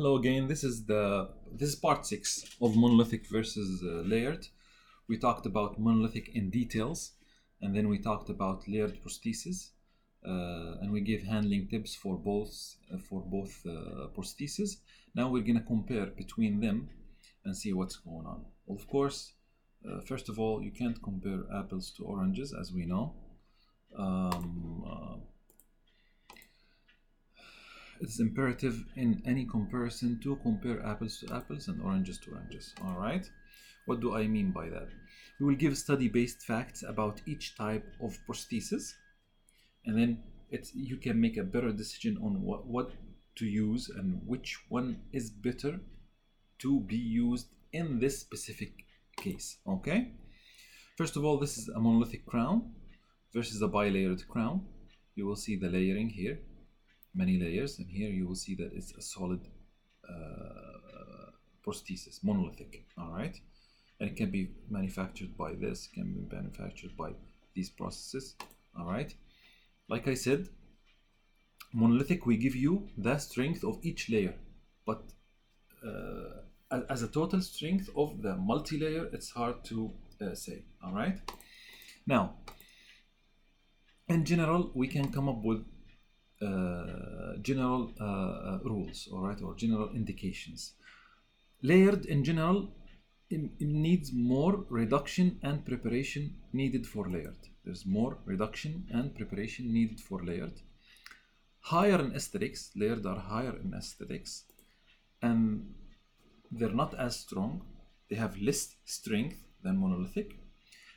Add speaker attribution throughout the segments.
Speaker 1: Hello again. This is part 6 of monolithic versus layered. We talked about monolithic in details, and then we talked about layered prostheses, and we gave handling tips for both prostheses. Now we're gonna compare between them and see what's going on. Well, of course, first of all, you can't compare apples to oranges, as we know. It's imperative in any comparison to compare apples to apples and oranges to oranges. All right. What do I mean by that? We will give study-based facts about each type of prosthesis, and then you can make a better decision on what to use and which one is better to be used in this specific case. Okay. First of all, this is a monolithic crown versus a bilayered crown. You will see the layering here. Many layers, and here you will see that it's a solid prosthesis, monolithic. All right, and it can be manufactured by this, can be manufactured by these processes. All right, like I said, monolithic, we give you the strength of each layer, but as a total strength of the multi-layer, it's hard to say. All right, now in general, we can come up with general rules, all right, or general indications. Layered in general, it needs more reduction and preparation needed for layered. There's more reduction and preparation needed for layered. Higher in aesthetics, layered are higher in aesthetics, and they're not as strong. They have less strength than monolithic.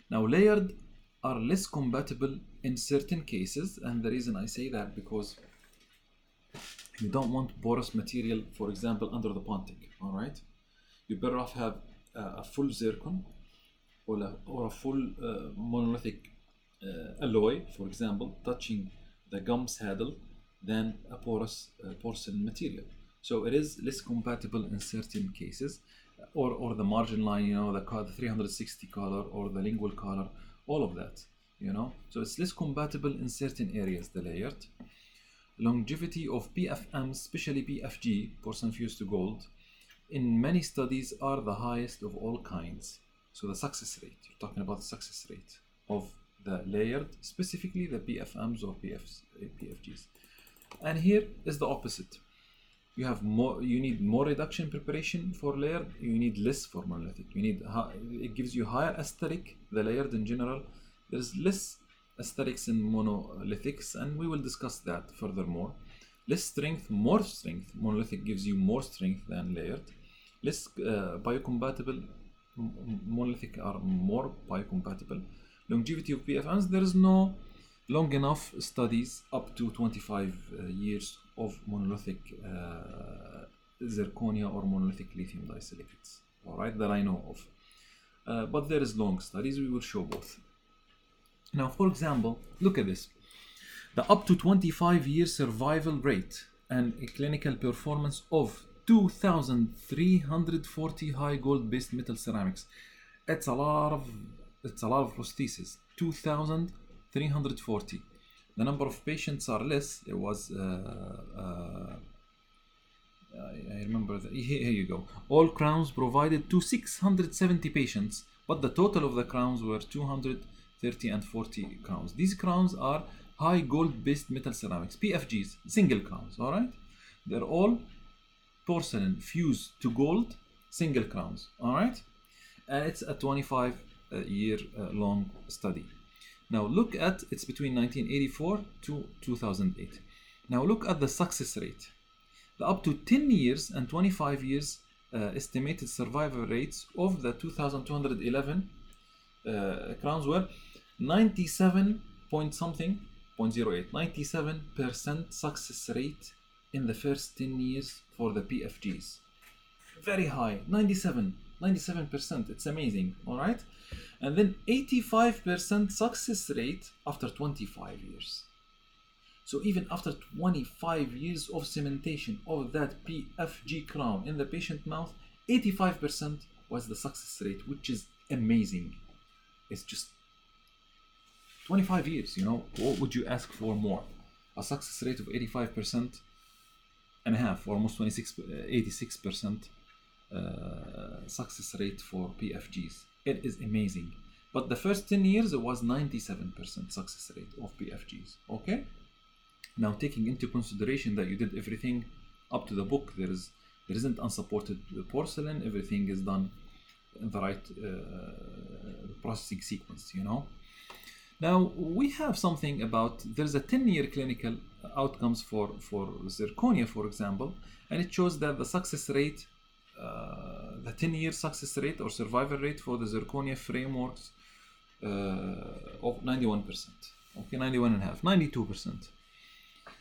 Speaker 1: Now, layered are less compatible in certain cases, and the reason I say that because you don't want porous material, for example, under the pontic. All right, you better off have a full zircon or a full monolithic alloy, for example, touching the gum saddle than a porous porcelain material. So it is less compatible in certain cases, or the margin line, you know, the 360 color or the lingual color, all of that, you know. So it's less compatible in certain areas, the layered. Longevity of PFM, especially PFG, porcelain fused to gold, in many studies are the highest of all kinds. So the success rate, you're talking about the success rate of the layered, specifically the PFMs or PFGs. And here is the opposite. You have more. You need more reduction preparation for layered. You need less for monolithic. You need it gives you higher aesthetic. The layered in general, there's less aesthetics in monolithics, and we will discuss that furthermore. Less strength, more strength. Monolithic gives you more strength than layered. Less biocompatible. Monolithic are more biocompatible. Longevity of PFMs, there is no long enough studies up to 25 years of monolithic zirconia or monolithic lithium disilicates, all right, that I know of. But there is long studies, we will show both. Now, for example, look at this. The up to 25-year survival rate and a clinical performance of 2,340 high gold-based metal ceramics. It's a lot of prostheses. 2,340. The number of patients are less. It was I remember that. Here you go. All crowns provided to 670 patients, but the total of the crowns were 230 and 40 crowns. These crowns are high gold-based metal ceramics, PFGs, single crowns. All right, they're all porcelain fused to gold, single crowns. All right, and it's a 25-year long study. Now look at, it's between 1984 to 2008. Now look at the success rate. The up to 10 years and 25 years estimated survival rates of the 2,211 crowns were 97 point something, 0.08, 97% success rate in the first 10 years for the PFGs. Very high, 97%, it's amazing, all right? And then 85% success rate after 25 years. So even after 25 years of cementation of that PFG crown in the patient mouth, 85% was the success rate, which is amazing. It's just 25 years, you know, what would you ask for more? A success rate of 85%, and a half, almost 86% success rate for PFGs. It is amazing. But the first 10 years, it was 97% success rate of PFGs. Okay? Now, taking into consideration that you did everything up to the book, there isn't unsupported porcelain, everything is done in the right processing sequence, you know. Now, we have something about, there's a 10-year clinical outcomes for zirconia, for example, and it shows that the success rate, the 10-year success rate or survival rate for the zirconia frameworks of 91%. Okay, 91.5, 92%.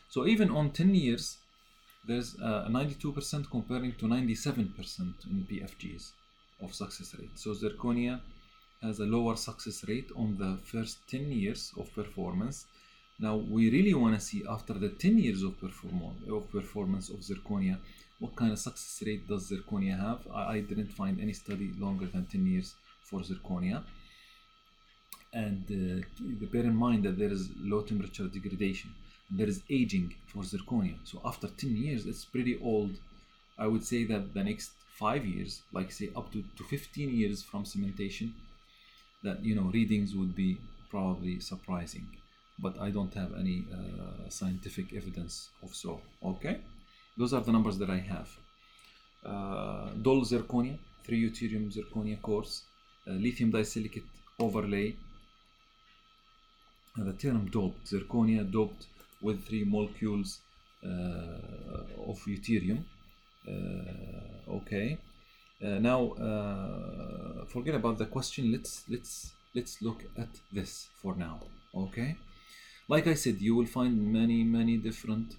Speaker 1: So even on 10 years, there's 92% comparing to 97% in PFGs of success rate. So zirconia has a lower success rate on the first 10 years of performance. Now we really want to see after the 10 years of performance of zirconia, what kind of success rate does zirconia have? I didn't find any study longer than 10 years for zirconia. And bear in mind that there is low temperature degradation. There is aging for zirconia. So after 10 years, it's pretty old. I would say that the next 5 years, like say up to 15 years from cementation, that, you know, readings would be probably surprising. But I don't have any scientific evidence of so. Okay, those are the numbers that I have. Dull zirconia, 3 deuterium zirconia course, lithium disilicate overlay. The term doped, zirconia doped with 3 molecules of deuterium. Okay. Now, forget about the question. Let's look at this for now. Okay. Like I said, you will find many different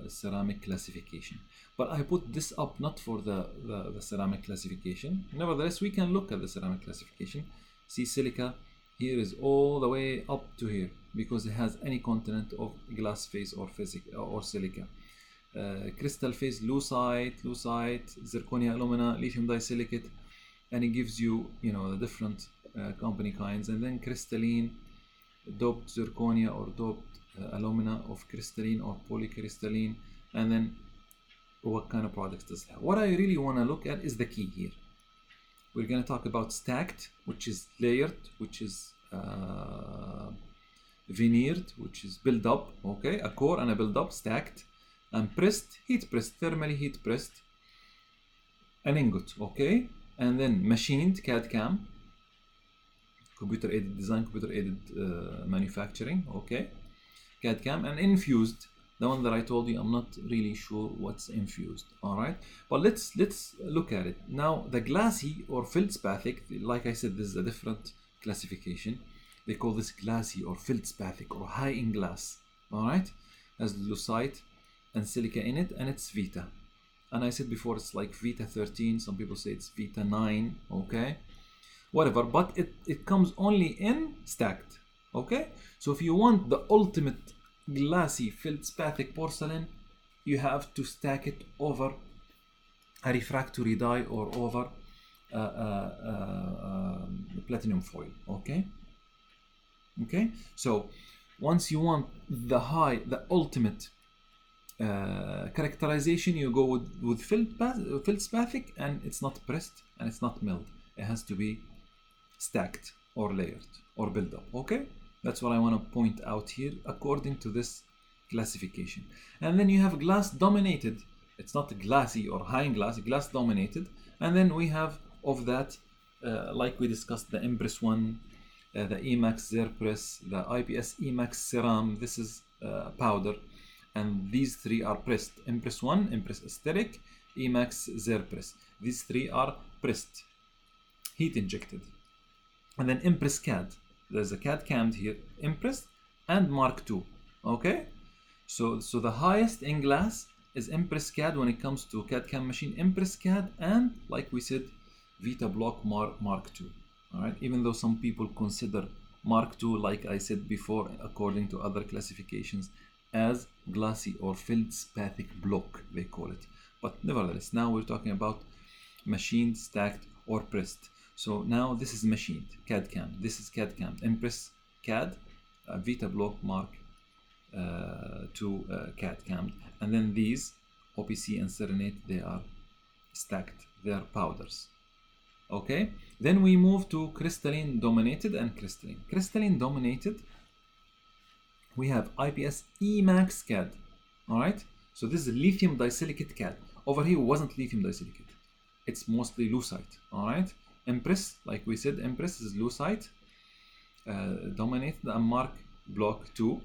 Speaker 1: ceramic classification, but I put this up not for the ceramic classification. Nevertheless, we can look at the ceramic classification. See, silica here is all the way up to here because it has any content of glass phase or silica. Crystal phase, lucite, zirconia, alumina, lithium disilicate, and it gives you, you know, the different company kinds, and then crystalline, doped zirconia or doped alumina of crystalline or polycrystalline, and then what kind of products does it have. What I really want to look at is the key here. We're going to talk about stacked, which is layered, which is veneered, which is built up, okay, a core and a build up, stacked, and pressed, heat pressed, thermally heat pressed, an ingot, okay, and then machined, CAD/CAM, computer aided design, computer aided manufacturing, okay, CAD/CAM, and infused, the one that I told you I'm not really sure what's infused. All right, but let's look at it now. The glassy or feldspathic, like I said, this is a different classification. They call this glassy or feldspathic or high in glass. All right, has lucite and silica in it, and it's Vita. And I said before, it's like Vita 13. Some people say it's Vita 9. Okay, whatever. But it comes only in stacked. Okay, so if you want the ultimate glassy feldspathic porcelain, you have to stack it over a refractory die or over platinum foil. Okay, so once you want the ultimate characterization, you go with feldspathic, and it's not pressed and it's not milled. It has to be stacked or layered or built up. Okay, that's what I want to point out here according to this classification. And then you have glass dominated. It's not glassy or high in glass, glass dominated. And then we have of that, like we discussed, the Empress 1, the Emax Zerpress, the IPS Emax Ceram. This is powder. And these 3 are pressed. Empress 1, Empress Aesthetic, Emax Zerpress. These 3 are pressed, heat injected. And then Empress CAD. There's a CAD/CAM here, Empress and Mark II. Okay, so the highest in glass is Empress CAD when it comes to CAD/CAM machine. Empress CAD and, like we said, Vita Block Mark II. All right, even though some people consider Mark II, like I said before, according to other classifications, as glassy or feldspathic block, they call it. But nevertheless, now we're talking about machined, stacked, or pressed. So now this is machined, CAD/CAM. This is CAD/CAM, Empress CAD, Vita Block Mark II CAD/CAM. and then these OPC and serenate, they are stacked, they are powders. Okay, then we move to crystalline dominated and crystalline. Crystalline dominated, we have IPS Emax CAD. All right, so this is lithium disilicate CAD. Over here wasn't lithium disilicate, it's mostly lucite. All right, Empress, like we said, Empress is lucite dominated, and Mark Block 2,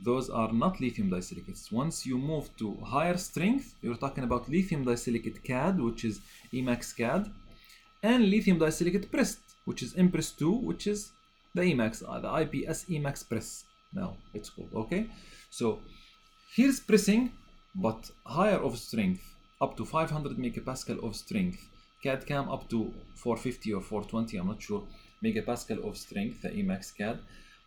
Speaker 1: those are not lithium disilicates. Once you move to higher strength, you're talking about lithium disilicate CAD, which is Emax CAD, and lithium disilicate pressed, which is Empress 2, which is the Emax, the IPS Emax press. Now it's called. Okay, so here's pressing, but higher of strength, up to 500 megapascal of strength. CAD cam up to 450 or 420, I'm not sure, megapascal of strength, the Emax CAD.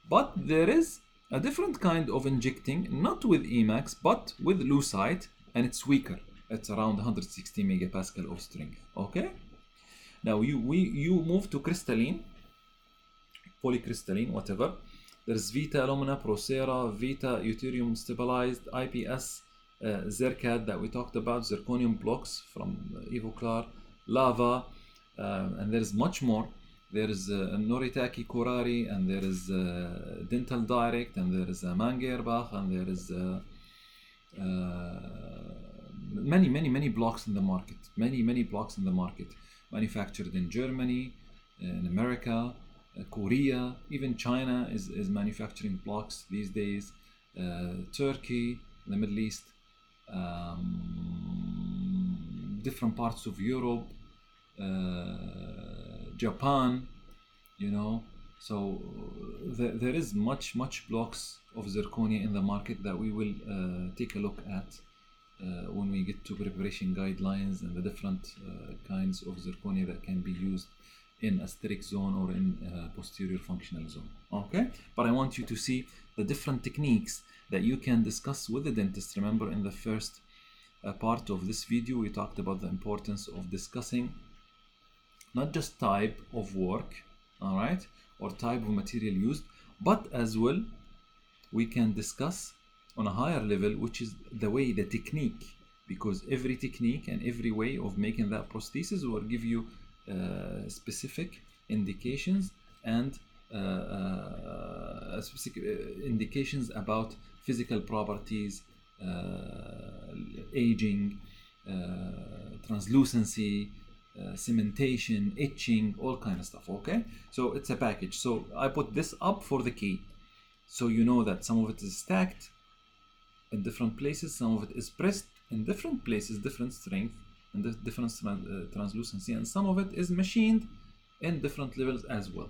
Speaker 1: But there is a different kind of injecting, not with Emax, but with lucite, and it's weaker. It's around 160 megapascal of strength. Okay. Now you move to crystalline, polycrystalline, whatever. There's Vita Alumina, Procera, Vita Deuterium Stabilized, IPS Zircad that we talked about, zirconium blocks from Evoclar, Lava, and there's much more. There is Noritaki Kurari, and there is Dental Direct, and there is Mangerbach, and there is many blocks in the market. Many blocks in the market. Manufactured in Germany, in America, Korea, even China is manufacturing blocks these days. Turkey, the Middle East, different parts of Europe, Japan, you know. So there is much blocks of zirconia in the market that we will take a look at when we get to preparation guidelines and the different kinds of zirconia that can be used in aesthetic zone or in posterior functional zone. Okay, but I want you to see the different techniques that you can discuss with the dentist. Remember, in the first part of this video we talked about the importance of discussing not just type of work, all right, or type of material used, but as well we can discuss on a higher level, which is the way, the technique, because every technique and every way of making that prosthesis will give you specific indications and specific indications about physical properties, aging, translucency, cementation, etching, all kind of stuff. Okay, so it's a package. So I put this up for the key, so you know that some of it is stacked in different places, some of it is pressed in different places, different strength and different translucency, and some of it is machined in different levels as well.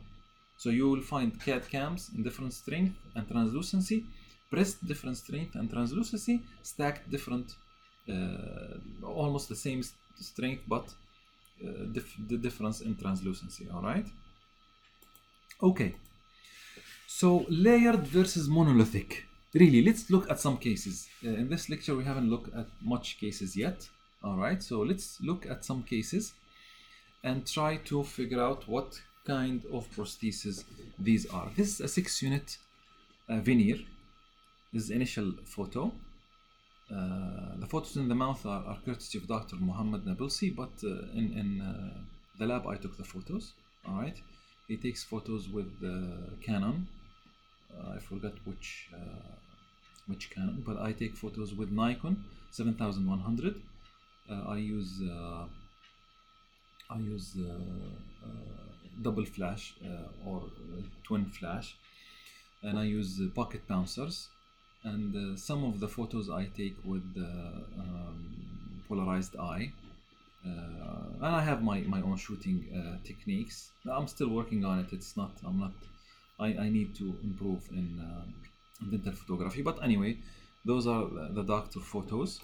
Speaker 1: So you will find CAD cams in different strength and translucency, pressed different strength and translucency, stacked different, almost the same strength, but the difference in translucency. All right. Okay. So layered versus monolithic. Really, let's look at some cases. In this lecture, we haven't looked at much cases yet. All right. So let's look at some cases and try to figure out what kind of prostheses these are. This is a 6-unit veneer. This is initial photo. The photos in the mouth are courtesy of Dr. Mohammed Nabilsi, but in the lab I took the photos. All right, he takes photos with Canon. I forgot which Canon, but I take photos with Nikon 7100. I use double flash or twin flash, and I use pocket bouncers. And some of the photos I take with polarized eye, and I have my own shooting techniques. I'm still working on it. It's not. I'm not. I need to improve in dental photography. But anyway, those are the doctor photos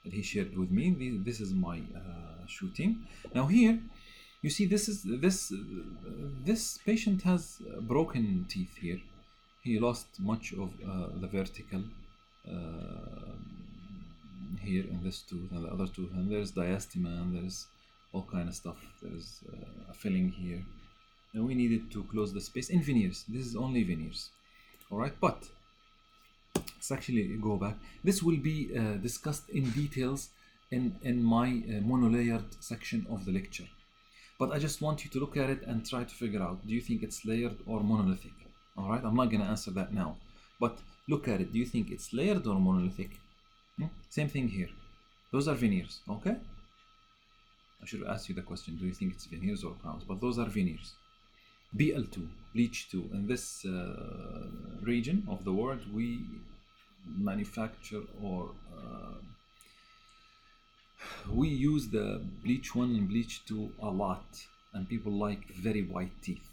Speaker 1: that he shared with me. This is my shooting. Now here, you see, this patient has broken teeth here. He lost much of the vertical here in this tooth and the other tooth, and there's diastema, and there's all kind of stuff. There's a filling here, and we needed to close the space in veneers. This is only veneers, all right. But let's actually go back. This will be discussed in details in my monolayered section of the lecture. But I just want you to look at it and try to figure out, do you think it's layered or monolithic? All right, I'm not going to answer that now. But look at it. Do you think it's layered or monolithic? Same thing here. Those are veneers, okay? I should ask you the question, do you think it's veneers or crowns? But those are veneers. BL2, bleach 2. In this region of the world, we manufacture or we use the bleach 1 and bleach 2 a lot, and people like very white teeth,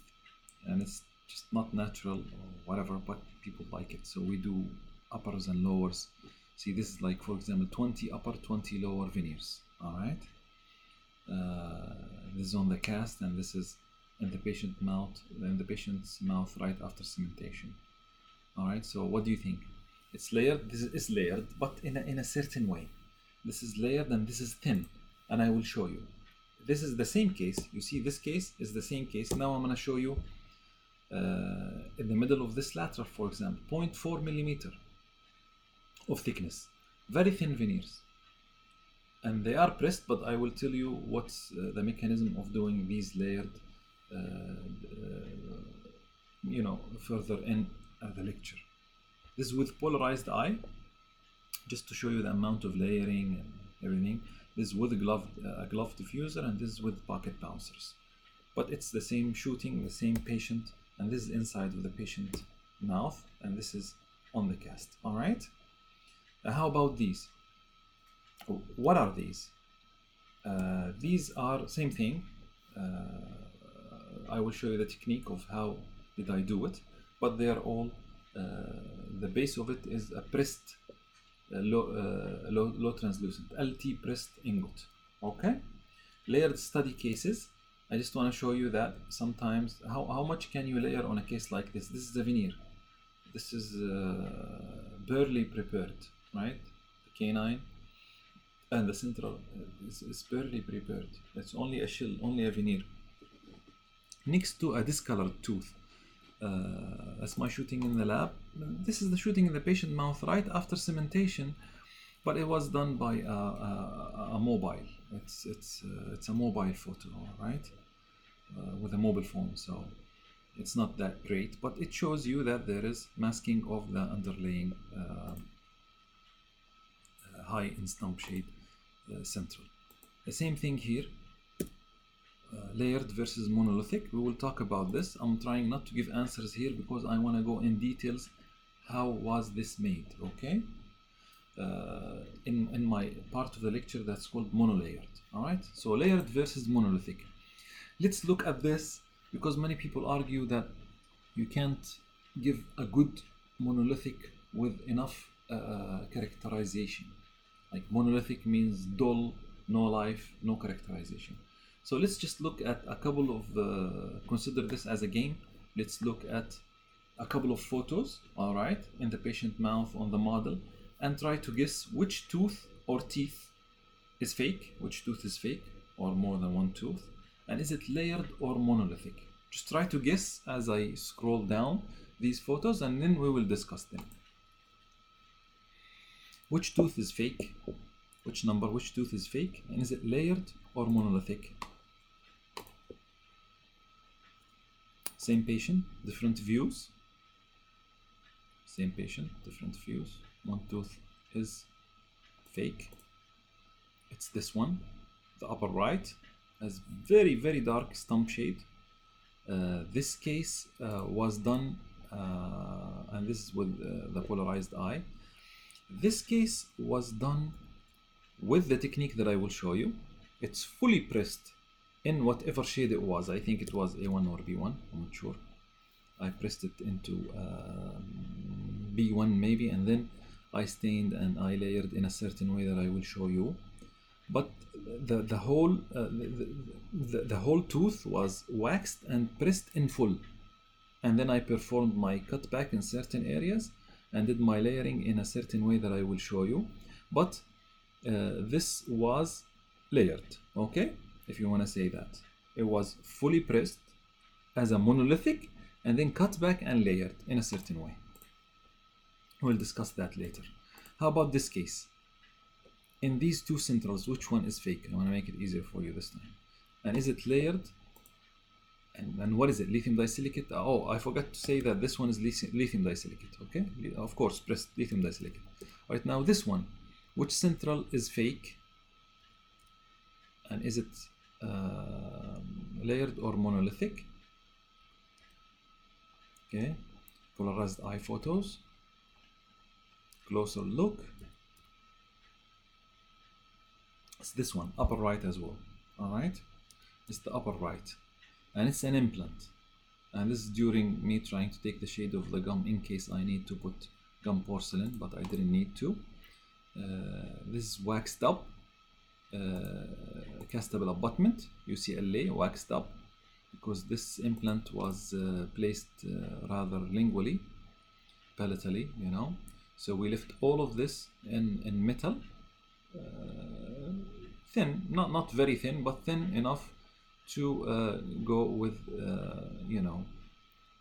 Speaker 1: and it's just not natural or whatever, but people like it, so we do uppers and lowers. See, this is like, for example, 20 upper, 20 lower veneers. All right, this is on the cast, and this is in the patient's mouth right after cementation. All right, so what do you think? It's layered. This is layered, but in a certain way. This is layered and this is thin, and I will show you. This is the same case. You see, this case is the same case. Now I'm going to show you in the middle of this lateral, for example, 0.4 millimeter of thickness, very thin veneers, and they are pressed, but I will tell you what's the mechanism of doing these layered further in the lecture. This is with polarized eye, just to show you the amount of layering and everything. This is with a glove diffuser, and this is with pocket bouncers. But it's the same shooting, the same patient, and this is inside of the patient mouth, and this is on the cast. All right. How about these? What are these? These are same thing. I will show you the technique of how did I do it, but they are all the base of it is a pressed low translucent LT pressed ingot. Okay, layered study cases. I just want to show you that sometimes how much can you layer on a case like this. This is a veneer. This is barely prepared, right? The canine and the central is barely prepared. It's only a shell, only a veneer next to a discolored tooth. That's my shooting in the lab. This is the shooting in the patient mouth right after cementation, but it was done by a mobile. It's a mobile photo, right? With a mobile phone, so it's not that great, but it shows you that there is masking of the underlying high in stump shade central. The same thing here. Layered versus monolithic. We will talk about this. I'm trying not to give answers here because I want to go in details. How was this made? Okay. In my part of the lecture that's called monolayered. All right. So layered versus monolithic. Let's look at this because many people argue that you can't give a good monolithic with enough characterization. Like monolithic means dull, no life, no characterization. So let's just look at a couple of, consider this as a game. Let's look at a couple of photos, all right, in the patient mouth on the model, and try to guess which tooth or teeth is fake, which tooth is fake, or more than one tooth, and is it layered or monolithic. Just try to guess as I scroll down these photos, and then we will discuss them. Which tooth is fake? Which number, which tooth is fake, and is it layered or monolithic? Same patient, different views. Same patient, different views. One tooth is fake. It's this one, the upper right, has very, very dark stump shade. This case was done, and this is with the polarized eye. This case was done with the technique that I will show you. It's fully pressed in whatever shade it was. I think it was A1 or B1, I'm not sure. I pressed it into B1 maybe, and then I stained and I layered in a certain way that I will show you. But the whole tooth was waxed and pressed in full, and then I performed my cutback in certain areas and did my layering in a certain way that I will show you. But this was layered, okay? If you want to say that. It was fully pressed as a monolithic and then cut back and layered in a certain way. We'll discuss that later. How about this case? In these two centrals, which one is fake? I want to make it easier for you this time. And is it layered? And what is it? Lithium disilicate? Oh, I forgot to say that this one is lithium disilicate. Okay, of course, pressed lithium disilicate. Right now, this one, which central is fake? And is it layered or monolithic? Okay, polarized eye photos. Closer look. It's this one, upper right as well. All right, it's the upper right, and it's an implant. And this is during me trying to take the shade of the gum in case I need to put gum porcelain, but I didn't need to. This is waxed up, castable abutment, UCLA, waxed up, because this implant was placed rather lingually, palatally, you know. So we left all of this in metal, thin, not very thin, but thin enough to go with, you know,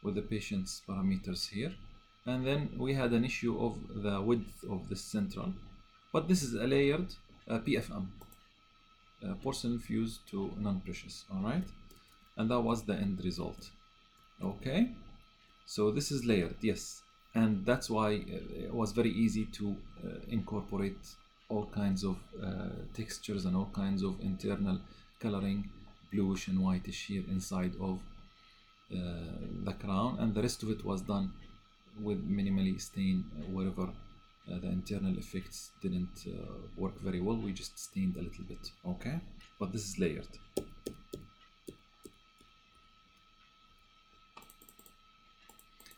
Speaker 1: with the patient's parameters here. And then we had an issue of the width of the central, but this is a layered PFM, porcelain fused to non-precious. All right, and that was the end result. Okay, so this is layered, yes, and that's why it was very easy to incorporate all kinds of textures and all kinds of internal coloring, bluish and whitish here inside of the crown, and the rest of it was done with minimally stain wherever the internal effects didn't work very well. We just stained a little bit. Okay, but this is layered.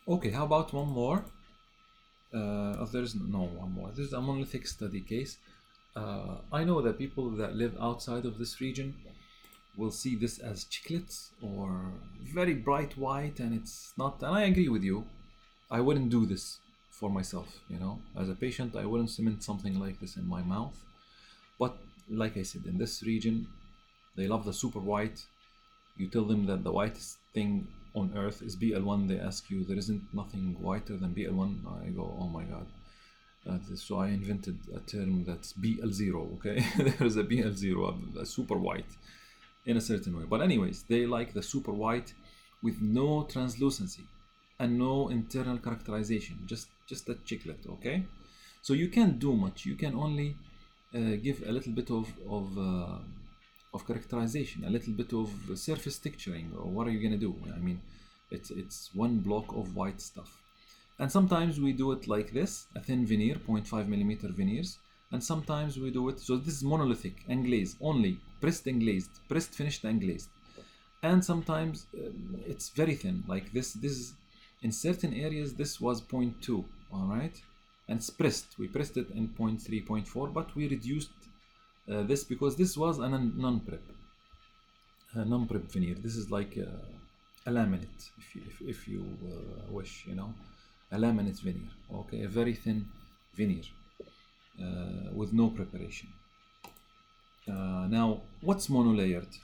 Speaker 1: Okay, how about one more? There's no one more. This is a monolithic study case. I know that people that live outside of this region will see this as chiclets or very bright white, and it's not. And I agree with you. I wouldn't do this for myself, you know. As a patient, I wouldn't cement something like this in my mouth. But like I said, in this region, they love the super white. You tell them that the whitest thing on earth is BL1, they ask you, there isn't nothing whiter than BL1. I go, oh my god. So I invented a term that's BL0, okay? There's a BL0, a super white in a certain way. But anyways, they like the super white with no translucency and no internal characterization, just a chiclet, okay? So you can't do much. You can only give a little bit of characterization, a little bit of surface texturing, or what are you gonna do? I mean, it's one block of white stuff. And sometimes we do it like this, a thin veneer, 0.5 millimeter veneers, and sometimes we do it, so this is monolithic and glazed, only pressed and glazed, pressed, finished and glazed. And sometimes it's very thin, like this is, in certain areas, this was 0.2, all right? And it's pressed, we pressed it in 0.3, 0.4, but we reduced this because this was a non-prep veneer. This is like a laminate, if you wish, you know, a laminate veneer, okay, a very thin veneer with no preparation. Now, what's monolayered?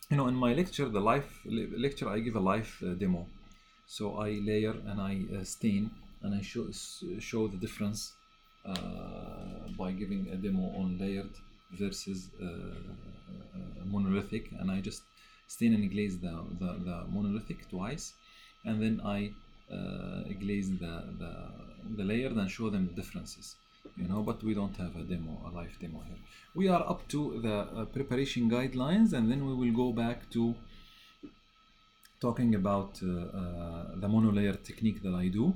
Speaker 1: You know, in my lecture, the lecture, I give a live demo. So I layer and I stain, and I show the difference by giving a demo on layered versus monolithic, and I just stain and glaze the monolithic twice, and then I glaze the layered and show them the differences, you know. But we don't have a live demo here. We are up to the preparation guidelines, and then we will go back to talking about the monolayer technique that I do.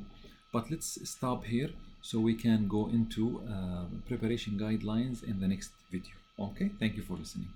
Speaker 1: But let's stop here so we can go into preparation guidelines in the next video. Okay, thank you for listening.